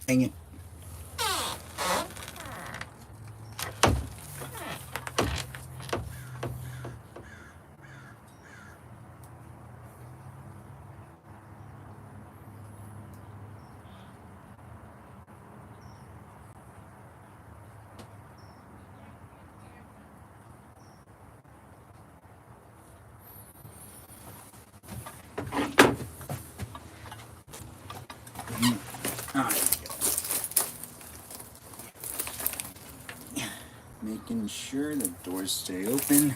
Dang it. Alright. Making sure the doors stay open.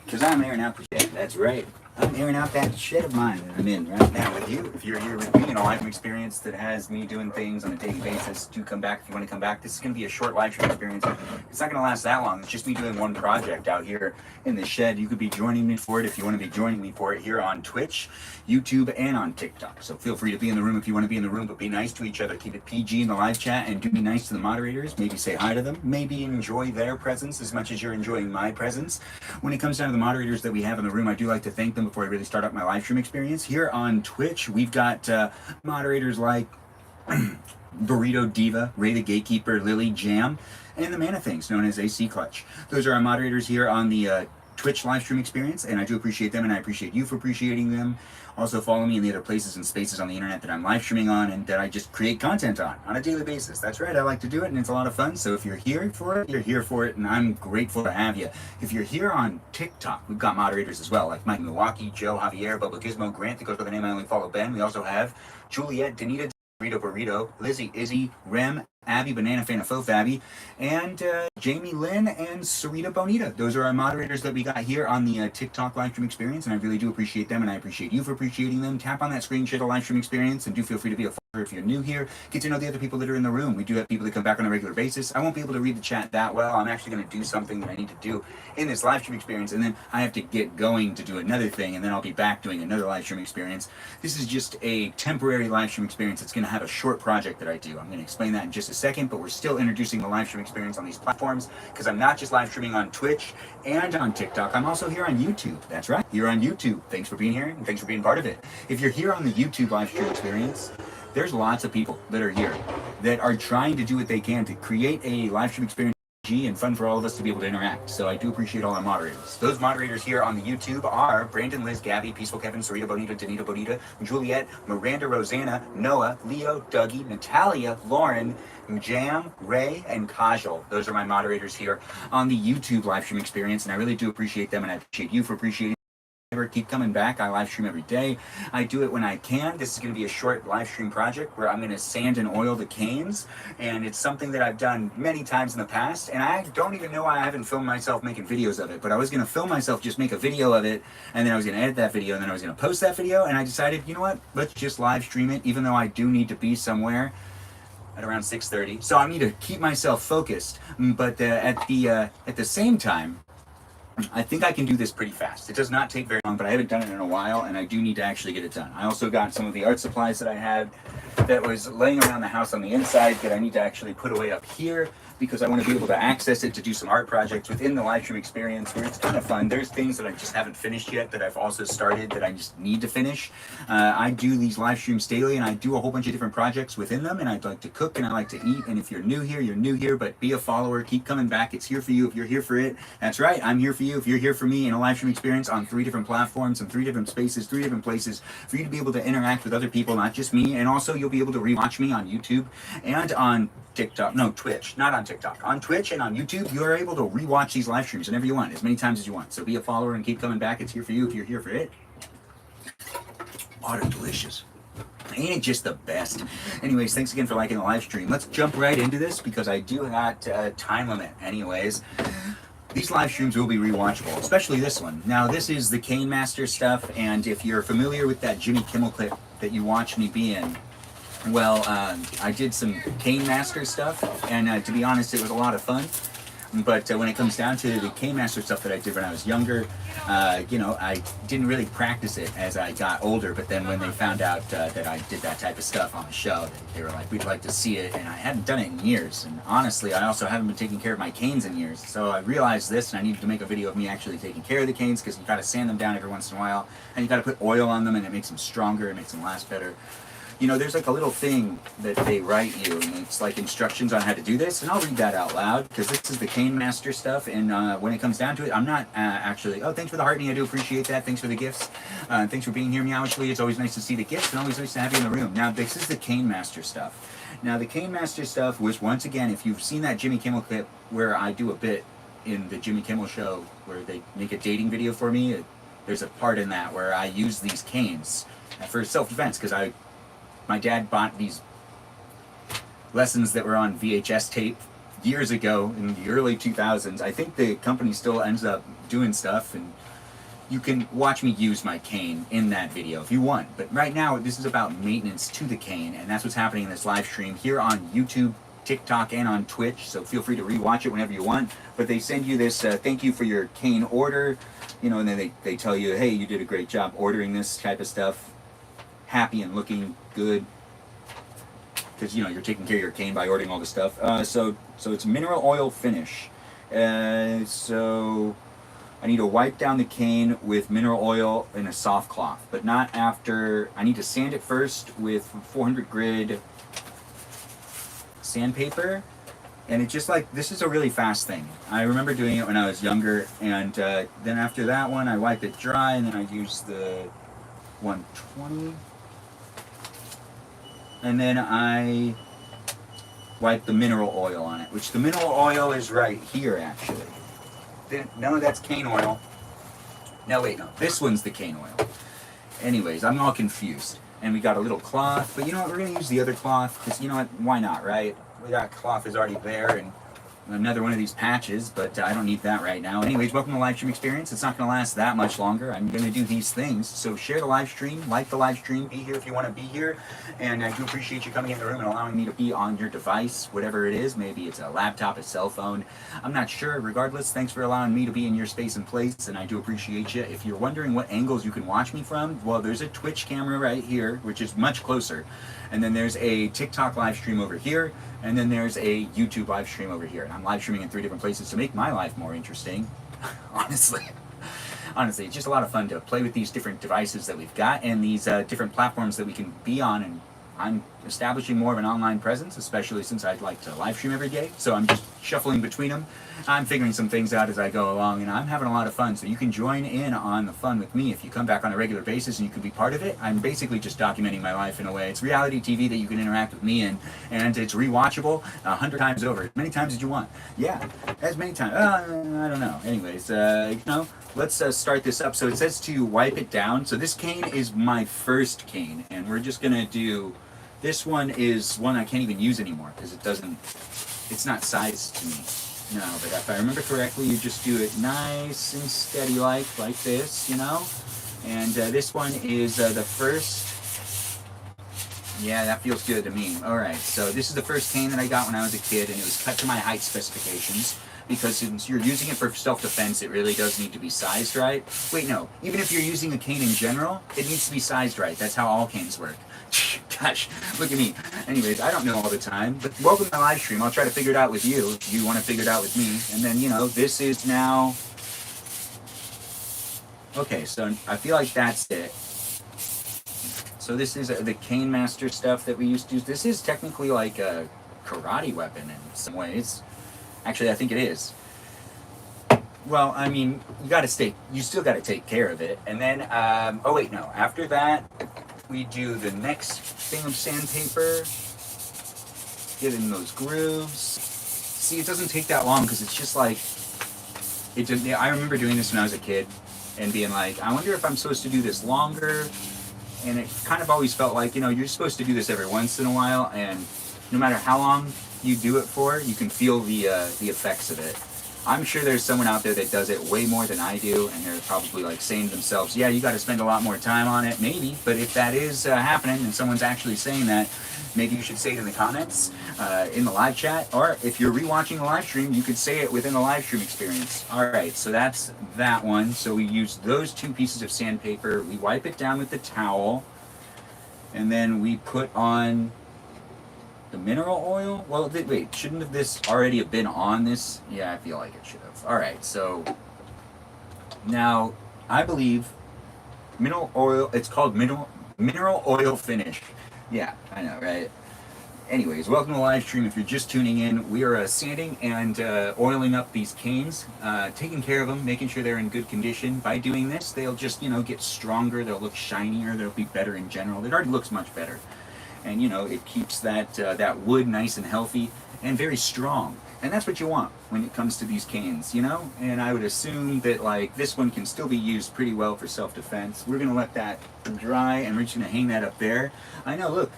Because I'm airing out the shed. That's right. I'm airing out that shed of mine that I'm in right now with you. If you're here with me, I have an experience that has me doing things on a daily basis. Do come back if you want to come back. This is going to be a short live stream experience. It's not going to last that long. It's just me doing one project out here in the shed. You could be joining me for it if you want to be joining me for it here on Twitch, YouTube, and on TikTok. So feel free to be in the room if you want to be in the room, but be nice to each other. Keep it PG in the live chat and do be nice to the moderators. Maybe say hi to them. Maybe enjoy their presence as much as you're enjoying my presence. When it comes down to the moderators that we have in the room, I do like to thank them before I really start up my live stream experience. Here on Twitch, we've got moderators like Burrito Diva, Ray the Gatekeeper, Lily Jam, and the Man of Things, known as AC Clutch. Those are our moderators here on the Twitch live stream experience, and I do appreciate them, and I appreciate you for appreciating them. Also, follow me in the other places and spaces on the internet that I'm live streaming on and that I just create content on a daily basis. That's right, I like to do it, and it's a lot of fun. So if you're here for it, you're here for it, and I'm grateful to have you. If you're here on TikTok, we've got moderators as well, like Mike Milwaukee, Joe, Javier, Bubba Gizmo, Grant, that goes by the name I only follow Ben. We also have Juliet, Danita, Burrito, Lizzie, Izzy, Rem, Abby, Banana Fan of Faux Fabby, and Jamie Lynn and Sarita Bonita. Those are our moderators that we got here on the TikTok live stream experience, and I really do appreciate them, and I appreciate you for appreciating them. Tap on that screen, share the live stream experience, and do feel free to be a follower if you're new here. Get to know the other people that are in the room. We do have people that come back on a regular basis. I won't be able to read the chat that well. I'm actually going to do something that I need to do in this live stream experience, and then I have to get going to do another thing, and then I'll be back doing another live stream experience. This is just a temporary live stream experience. It's going to have a short project that I do. I'm going to explain that in just a second, but we're still introducing the live stream experience on these platforms because I'm not just live streaming on Twitch and on TikTok. I'm also here on YouTube. That's right, here on YouTube. Thanks for being here, and thanks for being part of it. If you're here on the YouTube live stream experience, there's lots of people that are here that are trying to do what they can to create a live stream experience and fun for all of us to be able to interact. So I do appreciate all our moderators. Those moderators here on the YouTube are Brandon, Liz, Gabby, Peaceful Kevin, Sarita Bonita, Danita Bonita, Juliet, Miranda, Rosanna, Noah, Leo, Dougie, Natalia, Lauren, Jam, Ray, and Kajal. Those are my moderators here on the YouTube live stream experience, and I really do appreciate them, and I appreciate you for appreciating. Keep coming back. I live stream every day. I do it when I can. This is going to be a short live stream project where I'm going to sand and oil the canes, and it's something that I've done many times in the past, and I don't even know why I haven't filmed myself making videos of it, but I was going to film myself, just make a video of it, and then I was going to edit that video, and then I was going to post that video, and I decided, you know what, let's just live stream it, even though I do need to be somewhere at around 6:30. So I need to keep myself focused, but at the same time, I think I can do this pretty fast. It does not take very long, but I haven't done it in a while, and I do need to actually get it done. I also got some of the art supplies that I had that was laying around the house on the inside that I need to actually put away up here because I want to be able to access it to do some art projects within the live stream experience where it's kind of fun. There's things that I just haven't finished yet that I've also started that I just need to finish. I do these live streams daily, and I do a whole bunch of different projects within them, and I'd like to cook and I like to eat, and if you're new here, you're new here, but be a follower. Keep coming back. It's here for you if you're here for it. That's right, I'm here for you if you're here for me in a live stream experience on 3 different platforms and 3 different spaces, 3 different places for you to be able to interact with other people, not just me, and also you'll be able to rewatch me on YouTube and on TikTok, no, Twitch, not on TikTok. On Twitch and on YouTube, you are able to rewatch these live streams whenever you want, as many times as you want. So be a follower and keep coming back. It's here for you if you're here for it. Water delicious. Ain't it just the best? Anyways, thanks again for liking the live stream. Let's jump right into this because I do have a time limit. Anyways, these live streams will be rewatchable, especially this one. Now, this is the Cane Master stuff, and if you're familiar with that Jimmy Kimmel clip that you watched me be in, well, I did some Cane Master stuff, and to be honest, it was a lot of fun. But when it comes down to the Cane Master stuff that I did when I was younger, you know, I didn't really practice it as I got older. But then when they found out that I did that type of stuff on the show, they were like, we'd like to see it. And I hadn't done it in years. And honestly, I also haven't been taking care of my canes in years. So I realized this, and I needed to make a video of me actually taking care of the canes because you got to sand them down every once in a while. And you got to put oil on them, and it makes them stronger. It makes them last better. you know, there's like a little thing that they write you, and it's like instructions on how to do this, and I'll read that out loud, because this is the Cane Master stuff, and when it comes down to it, I'm not actually, oh, thanks for the heartening, I do appreciate that, thanks for the gifts, thanks for being here, Meowishly, it's always nice to see the gifts, and always nice to have you in the room. Now, this is the Cane Master stuff. Now, the Cane Master stuff was, once again, if you've seen that Jimmy Kimmel clip where I do a bit in the Jimmy Kimmel show where they make a dating video for me, there's a part in that where I use these canes for self-defense, because my dad bought these lessons that were on VHS tape years ago in the early 2000s. I think the company still ends up doing stuff, and you can watch me use my cane in that video if you want. But right now, this is about maintenance to the cane, and that's what's happening in this live stream here on YouTube, TikTok, and on Twitch, so feel free to rewatch it whenever you want. But they send you this thank you for your cane order, you know, and then they tell you, hey, you did a great job ordering this type of stuff, happy and looking good, because, you know, you're taking care of your cane by ordering all the stuff. So it's mineral oil finish. So I need to wipe down the cane with mineral oil in a soft cloth, but not after. I need to sand it first with 400 grit sandpaper, and it's just like, this is a really fast thing. I remember doing it when I was younger, and then after that one, I wipe it dry, and then I use the 120. And then I wipe the mineral oil on it, which the mineral oil is right here, actually. No, that's cane oil. No, wait, no. This one's the cane oil. Anyways, I'm all confused. And we got a little cloth, but you know what? We're going to use the other cloth, because you know what? Why not, right? That cloth is already there, and another one of these patches, but I don't need that right now. Anyways, welcome to Live Stream Experience. It's not going to last that much longer. I'm going to do these things, so share the live stream, like the live stream, be here if you want to be here, and I do appreciate you coming in the room and allowing me to be on your device, whatever it is. Maybe it's a laptop, a cell phone, I'm not sure. Regardless, thanks for allowing me to be in your space and place, and I do appreciate you. If you're wondering what angles you can watch me from, well, there's a Twitch camera right here, which is much closer, and then there's a TikTok live stream over here, and then there's a YouTube live stream over here. And I'm live streaming in 3 different places to make my life more interesting. Honestly, it's just a lot of fun to play with these different devices that we've got, and these different platforms that we can be on. And I'm establishing more of an online presence, especially since I'd like to live stream every day. So I'm just shuffling between them. I'm figuring some things out as I go along, and I'm having a lot of fun. So you can join in on the fun with me if you come back on a regular basis, and you can be part of it. I'm basically just documenting my life in a way. It's reality TV that you can interact with me in, and it's rewatchable 100 times over, as many times as you want. Yeah, as many times. I don't know. Anyways, you know, let's start this up. So it says to wipe it down. So this cane is my first cane, and we're just gonna do. This one is one I can't even use anymore because it's not sized to me. No, but if I remember correctly, you just do it nice and steady like this, you know? And this one is the first. Yeah, that feels good to me. Alright, so this is the first cane that I got when I was a kid, and it was cut to my height specifications. Because since you're using it for self-defense, it really does need to be sized right. Wait, no. Even if you're using a cane in general, it needs to be sized right. That's how all canes work. Gosh, look at me. Anyways, I don't know all the time, but welcome to my live stream. I'll try to figure it out with you if you want to figure it out with me. And then, you know, this is now... Okay, so I feel like that's it. So this is the Cane Master stuff that we used to use. This is technically like a karate weapon in some ways. Actually, I think it is. Well, I mean, you still got to take care of it. And then, oh wait, no. After that, we do the next thing of sandpaper. Get in those grooves. See, it doesn't take that long because it's just like, I remember doing this when I was a kid and being like, I wonder if I'm supposed to do this longer. And it kind of always felt like, you know, you're supposed to do this every once in a while, and no matter how long you do it for, you can feel the effects of it. I'm sure there's someone out there that does it way more than I do, and they're probably like saying to themselves, yeah, you got to spend a lot more time on it, maybe. But if that is happening and someone's actually saying that, maybe you should say it in the comments, in the live chat, or if you're rewatching the live stream, you could say it within the live stream experience. Alright, so that's that one. So we use those 2 pieces of sandpaper, we wipe it down with the towel, and then we put on the mineral oil? Well, wait, shouldn't this already have been on this? Yeah, I feel like it should have. Alright, so now I believe mineral oil, it's called mineral oil finish. Yeah, I know, right? Anyways, welcome to the live stream. If you're just tuning in, we are sanding and oiling up these canes, taking care of them, making sure they're in good condition. By doing this, they'll just, get stronger, they'll look shinier, they'll be better in general. It already looks much better. And, it keeps that wood nice and healthy and very strong. And that's what you want when it comes to these canes. And I would assume that, like, this one can still be used pretty well for self-defense. We're going to let that dry, and we're just going to hang that up there. I know, look.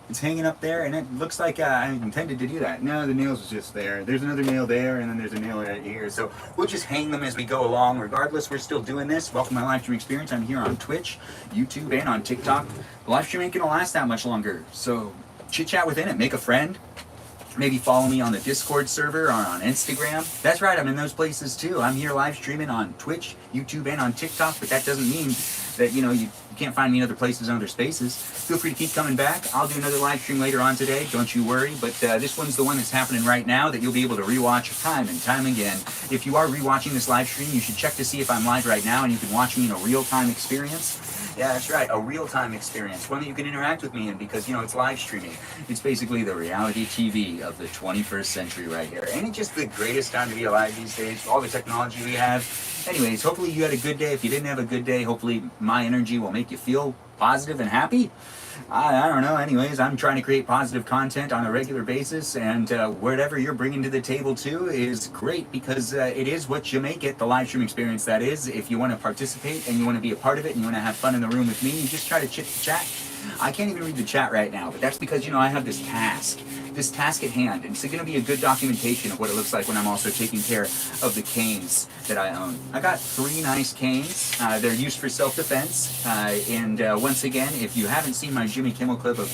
It's hanging up there, and it looks like I intended to do that. No, the nails was just there. There's another nail there, and then there's a nail right here. So we'll just hang them as we go along. Regardless, we're still doing this. Welcome to my live stream experience. I'm here on Twitch, YouTube, and on TikTok. The live stream ain't gonna last that much longer. So chit chat within it. Make a friend. Maybe follow me on the Discord server or on Instagram. That's right, I'm in those places too. I'm here live streaming on Twitch, YouTube, and on TikTok, but that doesn't mean that, you can't find me in other places and other spaces. Feel free to keep coming back. I'll do another live stream later on today, don't you worry. But this one's the one that's happening right now that you'll be able to rewatch time and time again. If you are rewatching this live stream, you should check to see if I'm live right now, and you can watch me in a real-time experience. Yeah, that's right, a real-time experience, one that you can interact with me in because, it's live streaming. It's basically the reality TV of the 21st century right here. Ain't it just the greatest time to be alive these days, all the technology we have? Anyways, hopefully you had a good day. If you didn't have a good day, hopefully my energy will make you feel positive and happy. I don't know. Anyways, I'm trying to create positive content on a regular basis, and whatever you're bringing to the table too is great because it is what you make it, the live stream experience that is. If you want to participate and you want to be a part of it and you want to have fun in the room with me, you just try to chat. I can't even read the chat right now, but that's because, I have this task at hand, and it's going to be a good documentation of what it looks like when I'm also taking care of the canes that I own. I got 3 nice canes. They're used for self-defense, and once again, if you haven't seen my Jimmy Kimmel clip of,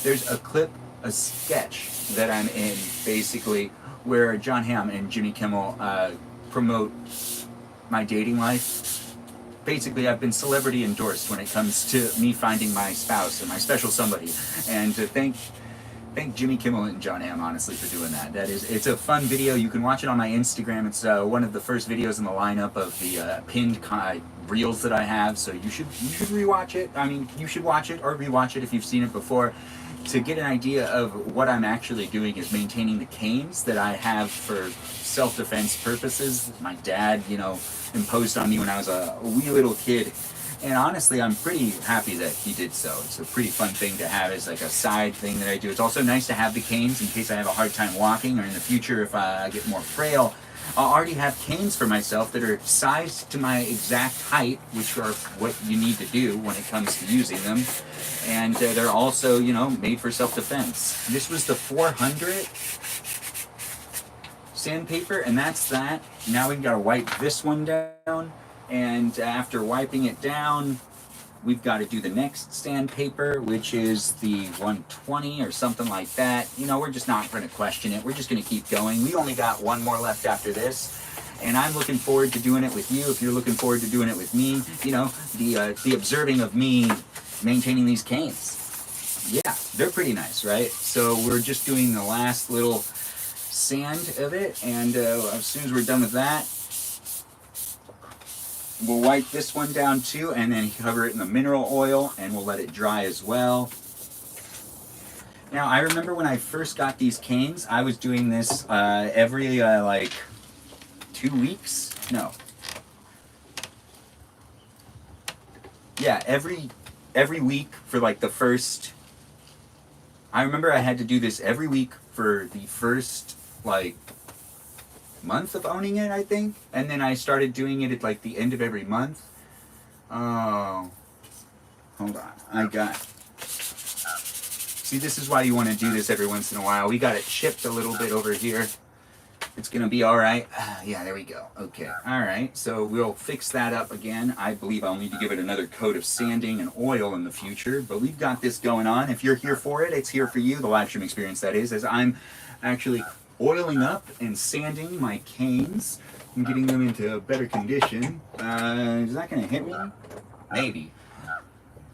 there's a sketch that I'm in, basically, where John Hamm and Jimmy Kimmel promote my dating life. Basically, I've been celebrity endorsed when it comes to me finding my spouse and my special somebody. And to thank Jimmy Kimmel and John Hamm, honestly, for doing that. It's a fun video. You can watch it on my Instagram. It's one of the first videos in the lineup of the pinned reels that I have. So you should rewatch it. I mean, you should watch it or rewatch it if you've seen it before. To get an idea of what I'm actually doing is maintaining the canes that I have for self-defense purposes. My dad, imposed on me when I was a wee little kid. And honestly, I'm pretty happy that he did so. It's a pretty fun thing to have as like a side thing that I do. It's also nice to have the canes in case I have a hard time walking, or in the future if I get more frail. I'll already have canes for myself that are sized to my exact height, which are what you need to do when it comes to using them. And they're also, made for self-defense. This was the 400 sandpaper, and that's that. Now we've got to wipe this one down, and after wiping it down, we've got to do the next sandpaper, which is the 120 or something like that. We're just not going to question it. We're just going to keep going. We only got one more left after this, and I'm looking forward to doing it with you. If you're looking forward to doing it with me, the observing of me maintaining these canes. Yeah, they're pretty nice, right? So we're just doing the last little sand of it, and as soon as we're done with that, we'll wipe this one down too, and then cover it in the mineral oil, and we'll let it dry as well. Now, I remember when I first got these canes, I was doing this every like 2 weeks. No. Yeah, every week for like the first. I remember I had to do this every week for the first like month of owning it, I think, and then I started doing it at like the end of every month. Oh, hold on, see, this is why you want to do this every once in a while. We got it chipped a little bit over here. It's gonna be all right. Yeah, there we go. Okay, all right, so we'll fix that up again. I believe I'll need to give it another coat of sanding and oil in the future, but we've got this going on. If you're here for it, it's here for you, the live stream experience that is, as I'm actually oiling up and sanding my canes and getting them into better condition. Is that gonna hit me? Maybe.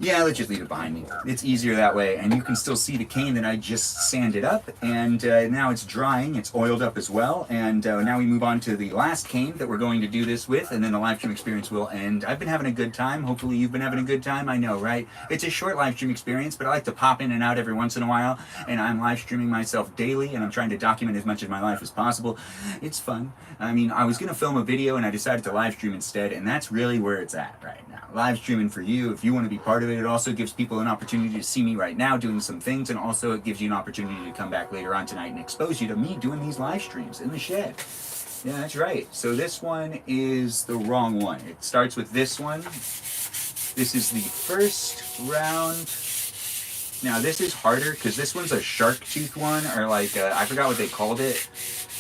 Yeah, let's just leave it behind me. It's easier that way, and you can still see the cane that I just sanded up, and now it's drying, it's oiled up as well, and now we move on to the last cane that we're going to do this with, and then the live stream experience will end. I've been having a good time. Hopefully you've been having a good time. I know, right? It's a short live stream experience, but I like to pop in and out every once in a while, and I'm live streaming myself daily, and I'm trying to document as much of my life as possible. It's fun. I mean, I was going to film a video, and I decided to live stream instead, and that's really where it's at right now. Live streaming for you, if you want to be part of it. It also gives people an opportunity to see me right now doing some things, and also it gives you an opportunity to come back later on tonight and expose you to me doing these live streams in the shed. Yeah, that's right. So this one is the wrong one. It starts with this one. This is the first round. Now this is harder because this one's a shark tooth one, or like I forgot what they called it.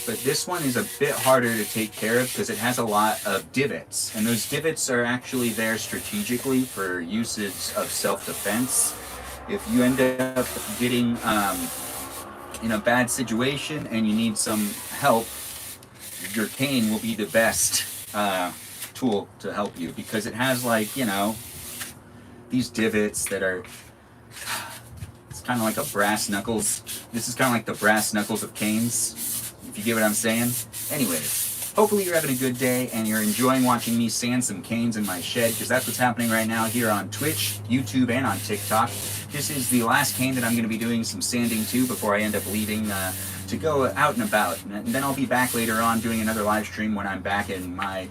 But this one is a bit harder to take care of because it has a lot of divots. And those divots are actually there strategically for usage of self-defense. If you end up getting in a bad situation and you need some help, your cane will be the best tool to help you, because it has, like, you know, these divots that are, it's kind of like a brass knuckles. This is kind of like the brass knuckles of canes. If you get what I'm saying. Anyways, hopefully you're having a good day and you're enjoying watching me sand some canes in my shed, because that's what's happening right now here on Twitch, YouTube, and on TikTok. This is the last cane that I'm going to be doing some sanding to before I end up leaving to go out and about. And then I'll be back later on doing another live stream when I'm back in my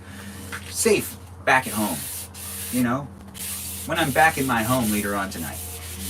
safe, back at home. You know, when I'm back in my home later on tonight.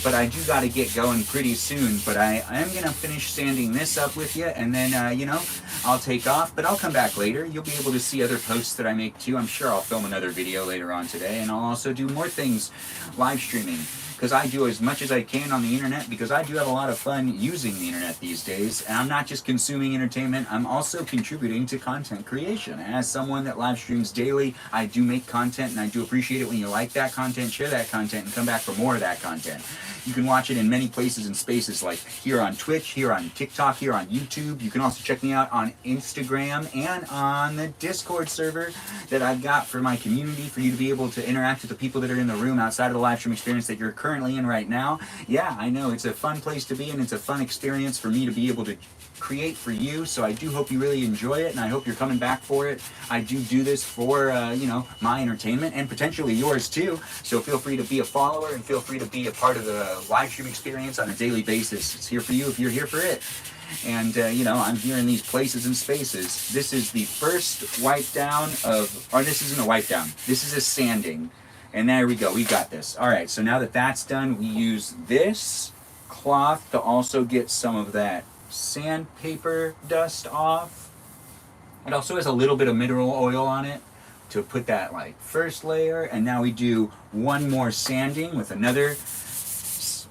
But I do got to get going pretty soon. But I am going to finish sanding this up with you, and then, you know, I'll take off. But I'll come back later. You'll be able to see other posts that I make too. I'm sure I'll film another video later on today, and I'll also do more things live streaming, because I do as much as I can on the internet, because I do have a lot of fun using the internet these days. And I'm not just consuming entertainment, I'm also contributing to content creation. As someone that live streams daily, I do make content, and I do appreciate it when you like that content, share that content, and come back for more of that content. You can watch it in many places and spaces, like here on Twitch, here on TikTok, here on YouTube. You can also check me out on Instagram and on the Discord server that I've got for my community, for you to be able to interact with the people that are in the room outside of the live stream experience that you're currently in right now. Yeah, I know, it's a fun place to be, and it's a fun experience for me to be able to create for you. So I do hope you really enjoy it, and I hope you're coming back for it. I do this for, you know, my entertainment and potentially yours too. So feel free to be a follower, and feel free to be a part of the live stream experience on a daily basis. It's here for you if you're here for it. And, you know, I'm here in these places and spaces. This is the first wipe down of, or this isn't a wipe down. This is a sanding. And there we go. We got this. All right. So now that that's done, we use this cloth to also get some of that sandpaper dust off. It also has a little bit of mineral oil on it to put that, like, first layer. And now we do one more sanding with another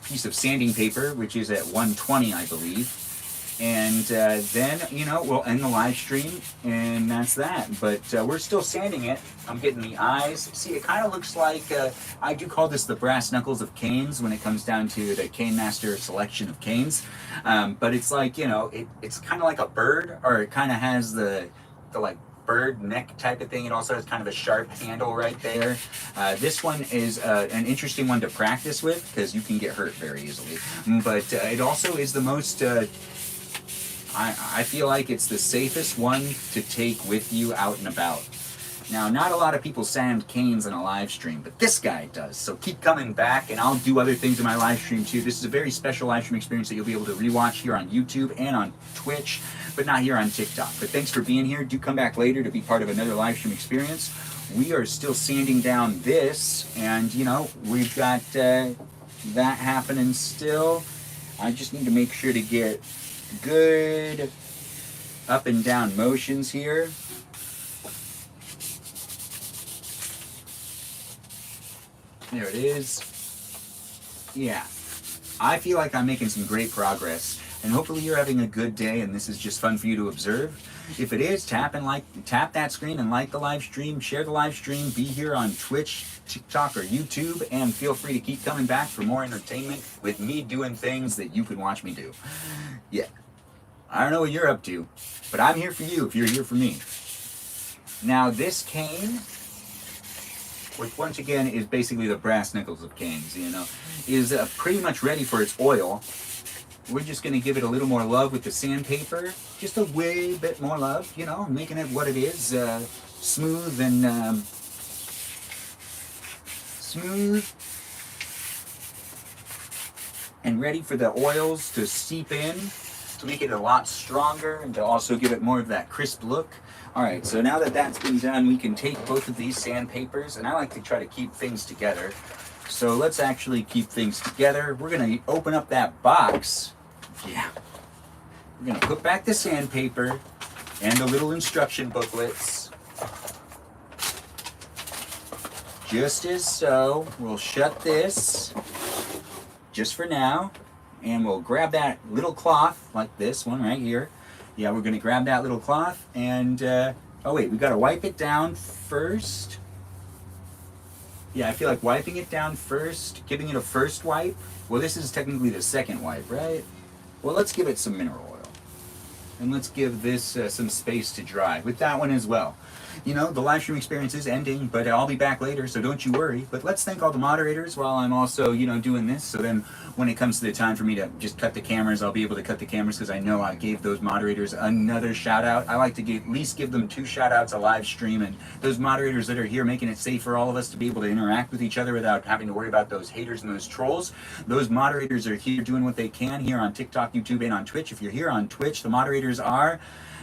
piece of sanding paper, which is at 120, I believe. And then, you know, we'll end the live stream, and that's that. But we're still sanding it. I'm getting the eyes. See, it kind of looks like, I do call this the brass knuckles of canes when it comes down to the Cane Master selection of canes. But it's like, you know, it's kind of like a bird, or it kind of has the like bird neck type of thing. It also has kind of a sharp handle right there. This one is an interesting one to practice with, because you can get hurt very easily. But it also is the most... I feel like it's the safest one to take with you out and about. Now, not a lot of people sand canes in a live stream, but this guy does. So keep coming back, and I'll do other things in my live stream too. This is a very special live stream experience that you'll be able to rewatch here on YouTube and on Twitch, but not here on TikTok. But thanks for being here. Do come back later to be part of another live stream experience. We are still sanding down this, and, you know, we've got that happening still. I just need to make sure to get good up and down motions here. There it is. Yeah, I feel like I'm making some great progress, and hopefully you're having a good day, and this is just fun for you to observe. If it is, tap that screen and like the live stream, share the live stream, be here on Twitch, TikTok, or YouTube, and feel free to keep coming back for more entertainment with me doing things that you can watch me do. Yeah, I don't know what you're up to, but I'm here for you if you're here for me. Now, this cane which once again is basically the brass knuckles of canes, you know, is pretty much ready for its oil. We're just going to give it a little more love with the sandpaper, just a way bit more love, you know, making it what it is, smooth and ready for the oils to seep in, to make it a lot stronger and to also give it more of that crisp look. All right, so now that that's been done, we can take both of these sandpapers, and I like to try to keep things together. So let's actually keep things together. We're gonna open up that box. Yeah. We're gonna put back the sandpaper and the little instruction booklets. Just as so. We'll shut this just for now. And we'll grab that little cloth, like this one right here. Yeah, we're gonna grab that little cloth and, oh wait, we gotta wipe it down first. Yeah, I feel like wiping it down first, giving it a first wipe. Well, this is technically the second wipe, right? Well, let's give it some mineral oil. And let's give this some space to dry with that one as well. You know, the live stream experience is ending, but I'll be back later, so don't you worry. But let's thank all the moderators while I'm also, you know, doing this. So then when it comes to the time for me to just cut the cameras, I'll be able to cut the cameras because I know I gave those moderators another shout out. I like to at least give them 2 shout outs a live stream, and those moderators that are here making it safe for all of us to be able to interact with each other without having to worry about those haters and those trolls. Those moderators are here doing what they can here on TikTok, YouTube, and on Twitch. If you're here on Twitch, the moderators are...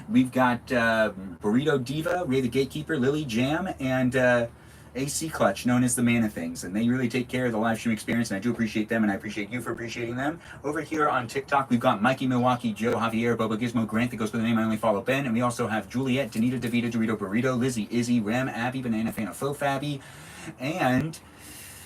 We've got Burrito Diva, Ray the Gatekeeper, Lily Jam, and AC Clutch, known as the Man of Things. And they really take care of the live stream experience, and I do appreciate them, and I appreciate you for appreciating them. Over here on TikTok, we've got Mikey Milwaukee, Joe, Javier, Boba Gizmo, Grant, that goes by the name I Only Follow Ben, and we also have Juliet, Danita, Davita, Dorito, Burrito, Lizzie, Izzy, Rem, Abby, Banana Fan of Faux Fabby, and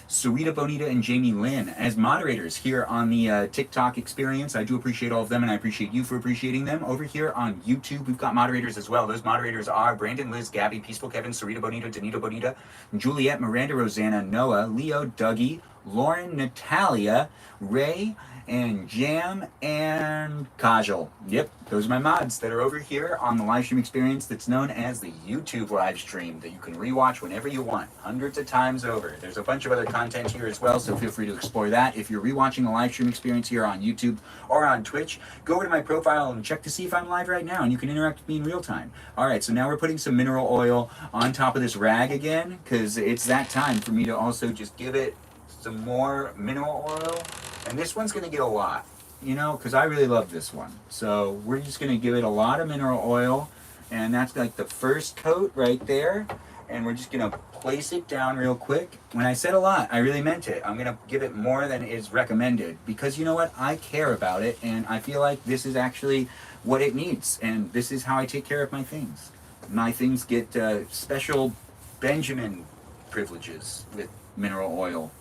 Sarita Bonita and Jamie Lynn as moderators here on the TikTok experience. I do appreciate all of them, and I appreciate you for appreciating them. Over here on YouTube, we've got moderators as well. Those moderators are Brandon, Liz, Gabby, Peaceful Kevin, Sarita Bonita, Danita Bonita, Juliet, Miranda, Rosanna, Noah, Leo, Dougie, Lauren, Natalia, Ray, and Jam, and Kajal. Yep, those are my mods that are over here on the live stream experience that's known as the YouTube live stream that you can rewatch whenever you want, hundreds of times over. There's a bunch of other content here as well, so feel free to explore that. If you're rewatching the live stream experience here on YouTube or on Twitch, go over to my profile and check to see if I'm live right now, and you can interact with me in real time. All right, so now we're putting some mineral oil on top of this rag again, because it's that time for me to also just give it some more mineral oil. And this one's going to get a lot, you know, because I really love this one. So we're just going to give it a lot of mineral oil, and that's like the first coat right there. And we're just going to place it down real quick. When I said a lot, I really meant it. I'm going to give it more than is recommended because you know what? I care about it, and I feel like this is actually what it needs. And this is how I take care of my things. My things get special Benjamin privileges with mineral oil.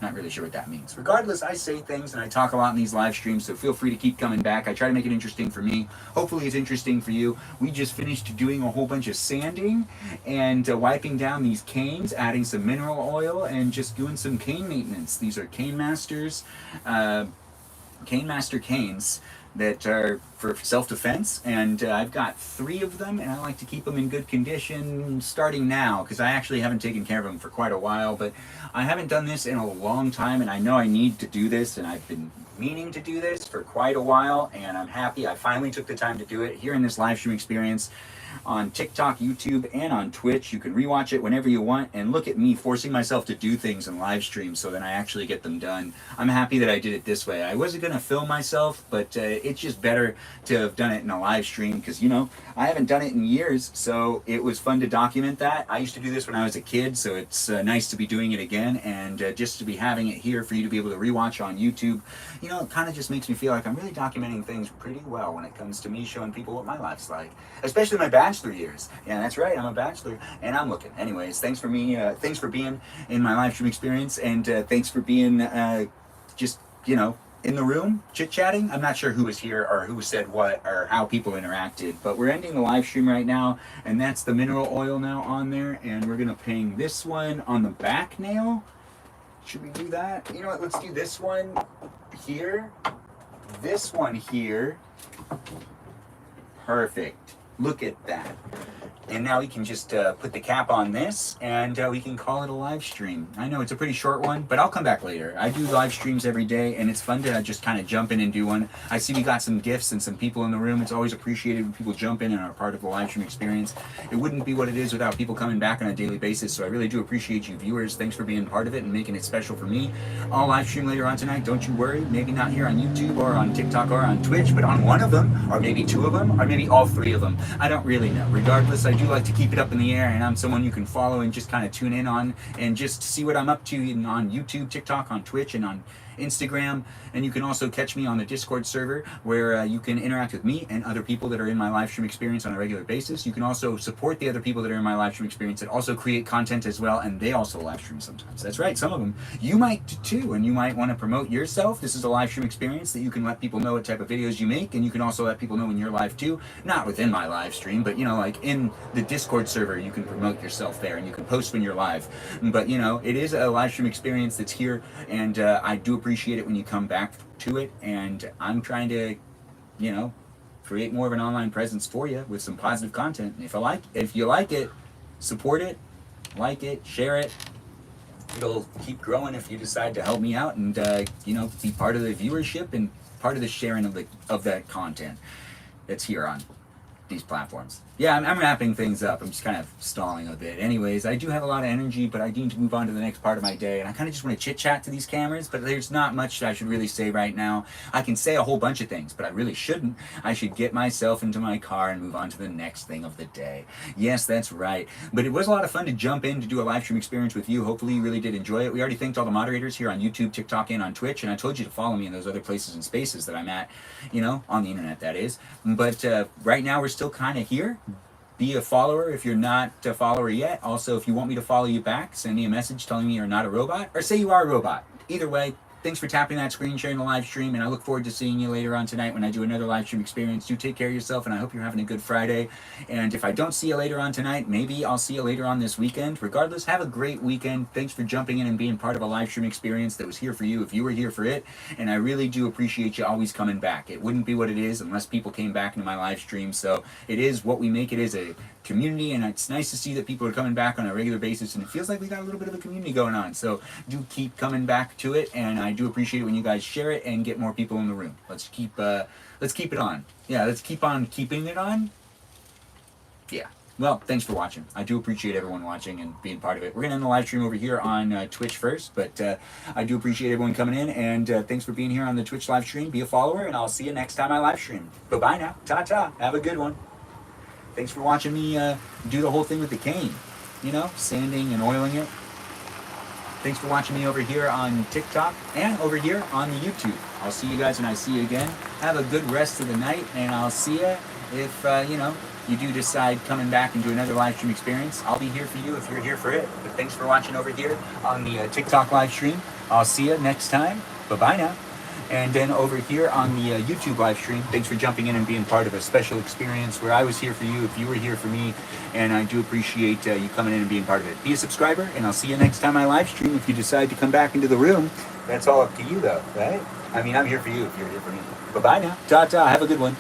Not really sure what that means. Regardless, I say things and I talk a lot in these live streams, so feel free to keep coming back. I try to make it interesting for me. Hopefully it's interesting for you. We just finished doing a whole bunch of sanding and wiping down these canes, adding some mineral oil, and just doing some cane maintenance. These are Cane Masters, Cane Master canes that are for self-defense, and I've got 3 of them, and I like to keep them in good condition starting now because I actually haven't taken care of them for quite a while, but I haven't done this in a long time, and I know I need to do this, and I've been meaning to do this for quite a while, and I'm happy I finally took the time to do it here in this live stream experience on TikTok, YouTube, and on Twitch. You can rewatch it whenever you want, and look at me forcing myself to do things in live streams so that I actually get them done. I'm happy that I did it this way. I wasn't going to film myself, but it's just better to have done it in a live stream because, you know, I haven't done it in years, so it was fun to document that. I used to do this when I was a kid, so it's nice to be doing it again, and just to be having it here for you to be able to rewatch on YouTube. You know, it kind of just makes me feel like I'm really documenting things pretty well when it comes to me showing people what my life's like, especially my bachelor years. Yeah, that's right, I'm a bachelor, and I'm looking. Anyways, thanks for being in my live stream experience, and thanks for being just, you know, in the room, chit-chatting. I'm not sure who was here or who said what or how people interacted, but we're ending the live stream right now, and that's the mineral oil now on there, and we're gonna ping this one on the back nail. Should we do that? You know what, let's do this one here, this one here. Perfect. Look at that. And now we can just put the cap on this, and we can call it a live stream. I know it's a pretty short one, but I'll come back later. I do live streams every day, and it's fun to just kind of jump in and do one. I see we got some gifts and some people in the room. It's always appreciated when people jump in and are part of the live stream experience. It wouldn't be what it is without people coming back on a daily basis, so I really do appreciate you viewers. Thanks for being part of it and making it special for me. I'll live stream later on tonight, don't you worry. Maybe not here on YouTube or on TikTok or on Twitch, but on one of them, or maybe two of them, or maybe all three of them. I don't really know. Regardless, I do like to keep it up in the air, and I'm someone you can follow and just kind of tune in on and just see what I'm up to on YouTube, TikTok, on Twitch, and on Instagram. And you can also catch me on the Discord server where you can interact with me and other people that are in my live stream experience on a regular basis. You can also support the other people that are in my live stream experience that also create content as well, and they also live stream sometimes. That's right, some of them. You might too, and you might want to promote yourself. This is a live stream experience that you can let people know what type of videos you make, and you can also let people know when you're live too. Not within my live stream, but like in the Discord server, you can promote yourself there and you can post when you're live. But it is a live stream experience that's here, and I do appreciate it when you come back to it, and I'm trying to create more of an online presence for you with some positive content. And if you like it, support it, like it, share it. It'll keep growing if you decide to help me out and be part of the viewership and part of the sharing of that content that's here on these platforms. Yeah, I'm wrapping things up. I'm just kind of stalling a bit. Anyways, I do have a lot of energy, but I need to move on to the next part of my day, and I kind of just want to chit-chat to these cameras, but there's not much I should really say right now. I can say a whole bunch of things, but I really shouldn't. I should get myself into my car and move on to the next thing of the day. Yes, that's right. But it was a lot of fun to jump in to do a live stream experience with you. Hopefully you really did enjoy it. We already thanked all the moderators here on YouTube, TikTok, and on Twitch, and I told you to follow me in those other places and spaces that I'm at, on the internet, that is. But right now we're still kind of here. Be a follower if you're not a follower yet. Also, if you want me to follow you back, send me a message telling me you're not a robot, or say you are a robot. Either way, thanks for tapping that screen, sharing the live stream, and I look forward to seeing you later on tonight when I do another live stream experience. Do take care of yourself, and I hope you're having a good Friday. And if I don't see you later on tonight, maybe I'll see you later on this weekend. Regardless, have a great weekend. Thanks for jumping in and being part of a live stream experience that was here for you if you were here for it. And I really do appreciate you always coming back. It wouldn't be what it is unless people came back into my live stream. So it is what we make it as a community, and it's nice to see that people are coming back on a regular basis, and it feels like we got a little bit of a community going on. So do keep coming back to it, and I do appreciate it when you guys share it and get more people in the room. Let's keep it on. Yeah, let's keep on keeping it on. Yeah. Well, thanks for watching. I do appreciate everyone watching and being part of it. We're going to end the live stream over here on Twitch first, but I do appreciate everyone coming in, and thanks for being here on the Twitch live stream. Be a follower, and I'll see you next time I live stream. Bye-bye now. Ta-ta. Have a good one. Thanks for watching me do the whole thing with the cane, sanding and oiling it. Thanks for watching me over here on TikTok and over here on the YouTube. I'll see you guys when I see you again. Have a good rest of the night, and I'll see you if, you do decide coming back and do another live stream experience. I'll be here for you if you're here for it. But thanks for watching over here on the TikTok live stream. I'll see you next time. Bye-bye now. And then over here on the YouTube live stream, thanks for jumping in and being part of a special experience where I was here for you if you were here for me, and I do appreciate you coming in and being part of it. Be a subscriber, and I'll see you next time I live stream. If you decide to come back into the room, that's all up to you though, right? I mean, I'm here for you if you're here for me. Bye-bye now. Ta-ta. Have a good one.